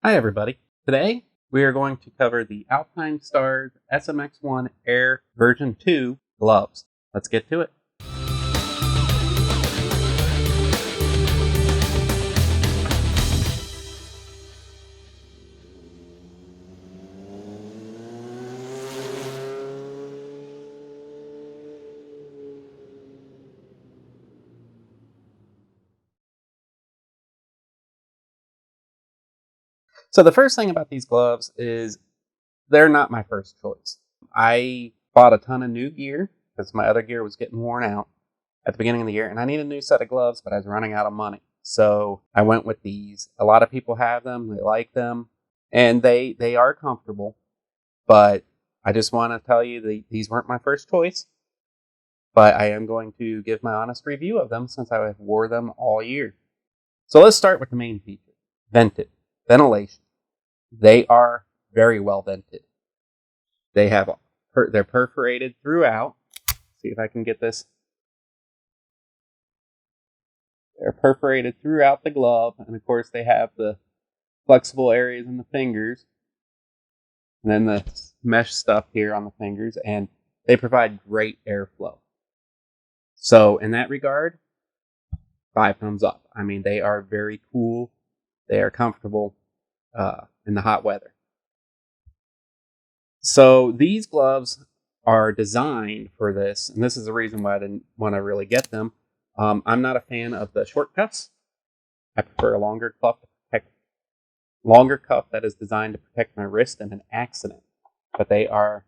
Hi everybody. Today we are going to cover the Alpinestars SMX-1 Air version 2 gloves. Let's get to it. So the first thing about these gloves is they're not my first choice. I bought a ton of new gear because my other gear was getting worn out at the beginning of the year, and I needed a new set of gloves, but I was running out of money. So I went with these. A lot of people have them, they like them, and they are comfortable, but I just want to tell you these weren't my first choice, but I am going to give my honest review of them since I have wore them all year. So let's start with the main feature, ventilation. They are very well vented. They're perforated throughout. See if I can get this. They're perforated throughout the glove, and of course they have the flexible areas in the fingers, and then the mesh stuff here on the fingers, and they provide great airflow. So in that regard, 5 thumbs up. I mean, they are very cool. They are comfortable in the hot weather. So these gloves are designed for this, and this is the reason why I didn't want to really get them. I'm not a fan of the short cuffs. I prefer a longer cuff that is designed to protect my wrist in an accident. But they are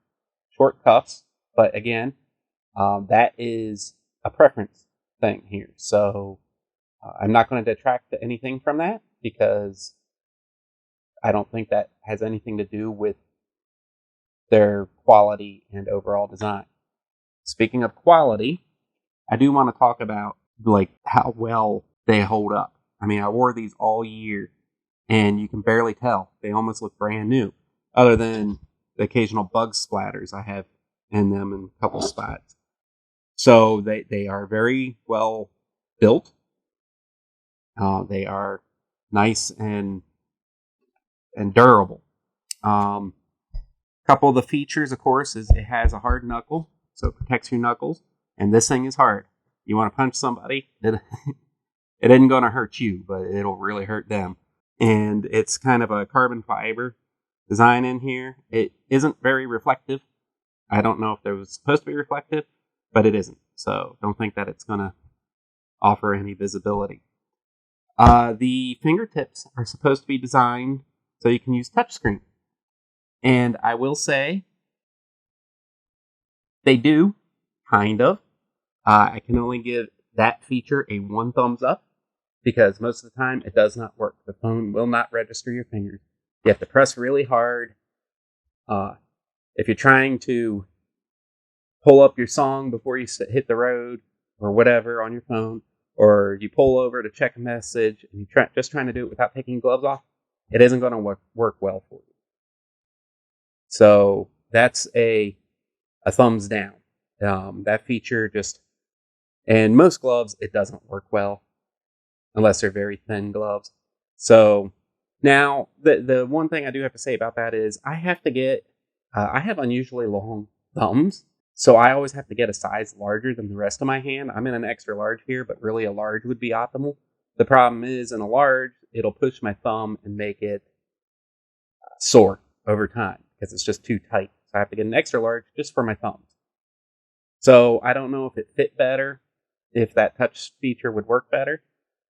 short cuffs. But again, that is a preference thing here. So I'm not going to detract anything from that because I don't think that has anything to do with their quality and overall design. Speaking of quality, I do want to talk about how well they hold up. I mean, I wore these all year, and you can barely tell. They almost look brand new, other than the occasional bug splatters I have in them in a couple spots. So they are very well built. They are nice and durable. Couple of the features, of course, is it has a hard knuckle, so it protects your knuckles. And this thing is hard. You want to punch somebody, it isn't going to hurt you, but it'll really hurt them. And it's kind of a carbon fiber design in here. It isn't very reflective. I don't know if it was supposed to be reflective, but it isn't. So don't think that it's going to offer any visibility. The fingertips are supposed to be designed so you can use touchscreen. And I will say, they do, kind of. I can only give that feature a 1 thumbs up because most of the time it does not work. The phone will not register your fingers. You have to press really hard. If you're trying to pull up your song before you hit the road or whatever on your phone, or you pull over to check a message and you're just trying to do it without taking gloves off, it isn't going to work well for you. So that's a thumbs down. That feature just, and most gloves, it doesn't work well unless they're very thin gloves. So now the one thing I do have to say about that is I have unusually long thumbs. So I always have to get a size larger than the rest of my hand. I'm in an extra large here, but really a large would be optimal. The problem is in a large, it'll push my thumb and make it sore over time because it's just too tight. So I have to get an extra large just for my thumbs. So I don't know if it fit better, if that touch feature would work better,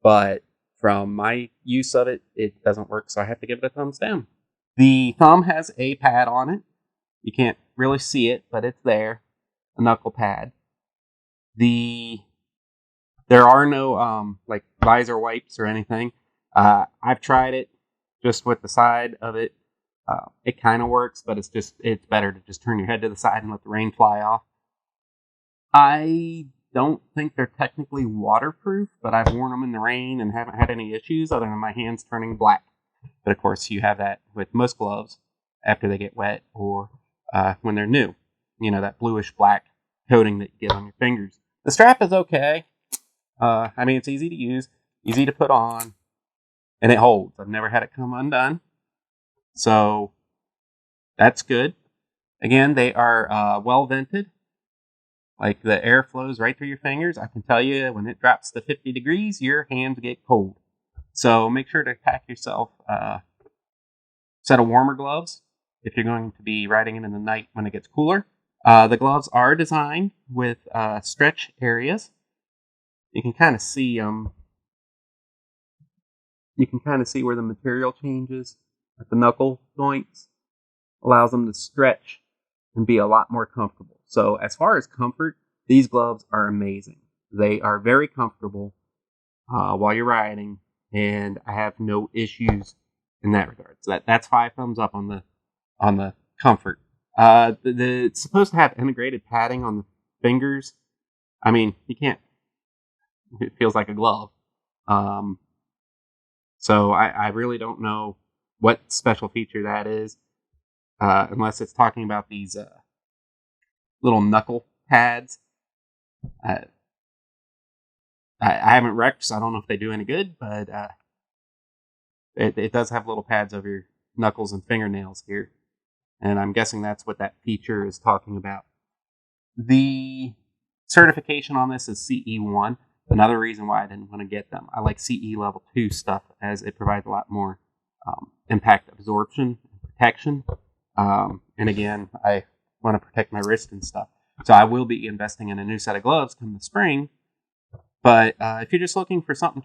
but from my use of it, it doesn't work. So I have to give it a thumbs down. The thumb has a pad on it. You can't really see it, but it's there. A knuckle pad. There are no visor wipes or anything. I've tried it just with the side of it. It kind of works, but it's better to just turn your head to the side and let the rain fly off. I don't think they're technically waterproof, but I've worn them in the rain and haven't had any issues other than my hands turning black. But of course, you have that with most gloves after they get wet or when they're new. You know, that bluish black coating that you get on your fingers. The strap is okay. I mean, it's easy to use, easy to put on, and it holds. I've never had it come undone. So that's good. Again, they are well vented. Like the air flows right through your fingers. I can tell you when it drops to 50 degrees, your hands get cold. So make sure to pack yourself a set of warmer gloves if you're going to be riding it in the night when it gets cooler. The gloves are designed with stretch areas. You can kind of see You can kind of see where the material changes at the knuckle joints. Allows them to stretch and be a lot more comfortable. So as far as comfort, these gloves are amazing. They are very comfortable while you're riding, and I have no issues in that regard. So that's 5 thumbs up on the comfort. It's supposed to have integrated padding on the fingers. I mean, you can't. It feels like a glove. So I really don't know what special feature that is, unless it's talking about these little knuckle pads. I haven't wrecked, so I don't know if they do any good, but it does have little pads over your knuckles and fingernails here. And I'm guessing that's what that feature is talking about. The certification on this is CE1. Another reason why I didn't want to get them. I like CE level 2 stuff as it provides a lot more impact absorption and protection. And again, I want to protect my wrist and stuff. So I will be investing in a new set of gloves come the spring. But if you're just looking for something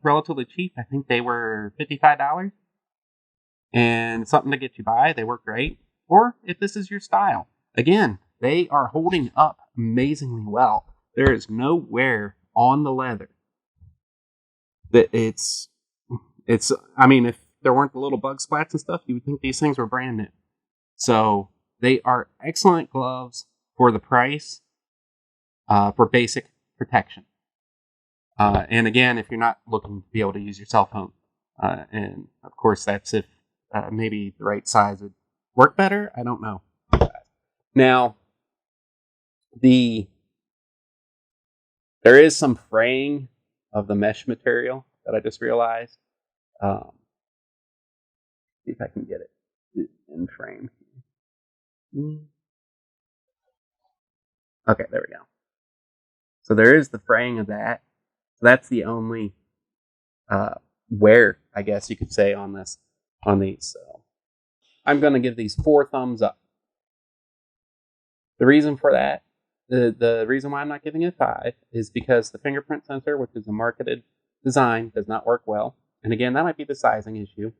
relatively cheap, I think they were $55. And something to get you by. They work great. Or if this is your style. Again, they are holding up amazingly well. There is no wear on the leather. I mean, if there weren't the little bug splats and stuff, you would think these things were brand new. So they are excellent gloves for the price, for basic protection. And again, if you're not looking to be able to use your cell phone, and of course that's if maybe the right size would work better. I don't know. Now, there is some fraying of the mesh material that I just realized. See if I can get it in frame. Okay, there we go. So there is the fraying of that. So that's the only wear, I guess you could say, on these. So I'm going to give these 4 thumbs up. The reason for that, the reason why I'm not giving it 5 is because the fingerprint sensor, which is a marketed design, does not work well. And again, that might be the sizing issue,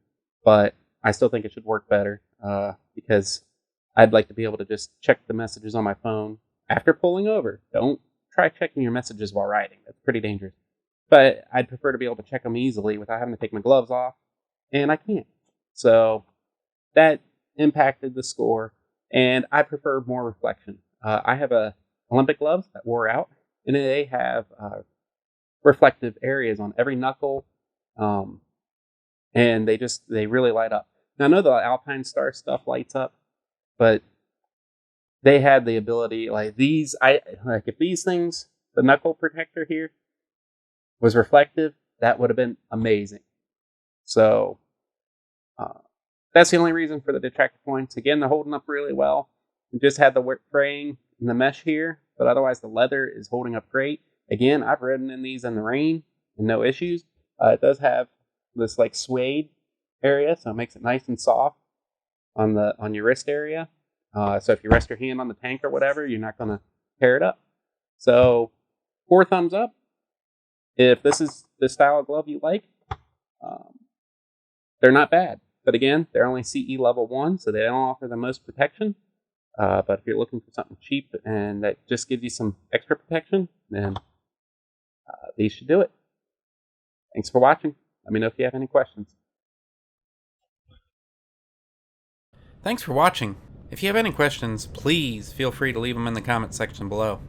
but I still think it should work better because I'd like to be able to just check the messages on my phone after pulling over. Don't try checking your messages while riding. That's pretty dangerous. But I'd prefer to be able to check them easily without having to take my gloves off, and I can't. So that impacted the score, and I prefer more reflection. I have Olympic gloves that wore out, and they have reflective areas on every knuckle, and they really light up. Now I know the Alpinestars stuff lights up, but they had the ability, like if these things, the knuckle protector here was reflective, that would have been amazing. So that's the only reason for the detractor points. Again, they're holding up really well. We just had the fraying in the mesh here, but otherwise the leather is holding up great. Again, I've ridden in these in the rain and no issues. It does have this like suede area, so it makes it nice and soft on your wrist area. So if you rest your hand on the tank or whatever, you're not going to tear it up. So 4 thumbs up. If this is the style of glove you like, they're not bad. But again, they're only CE level 1, so they don't offer the most protection. But if you're looking for something cheap and that just gives you some extra protection, then these should do it. Thanks for watching. Let me know if you have any questions. Thanks for watching. If you have any questions, please feel free to leave them in the comment section below.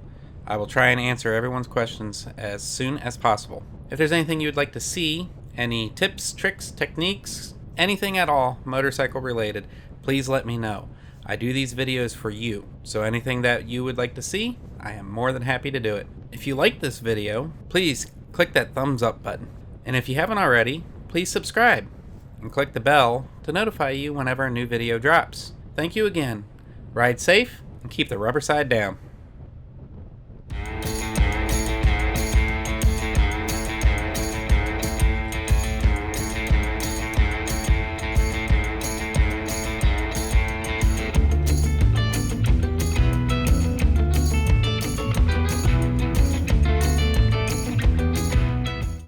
I will try and answer everyone's questions as soon as possible. If there's anything you would like to see, any tips, tricks, techniques, anything at all motorcycle related, please let me know. I do these videos for you, so anything that you would like to see, I am more than happy to do it. If you like this video, please click that thumbs up button. And if you haven't already, please subscribe. and click the bell to notify you whenever a new video drops. Thank you again. Ride safe and keep the rubber side down.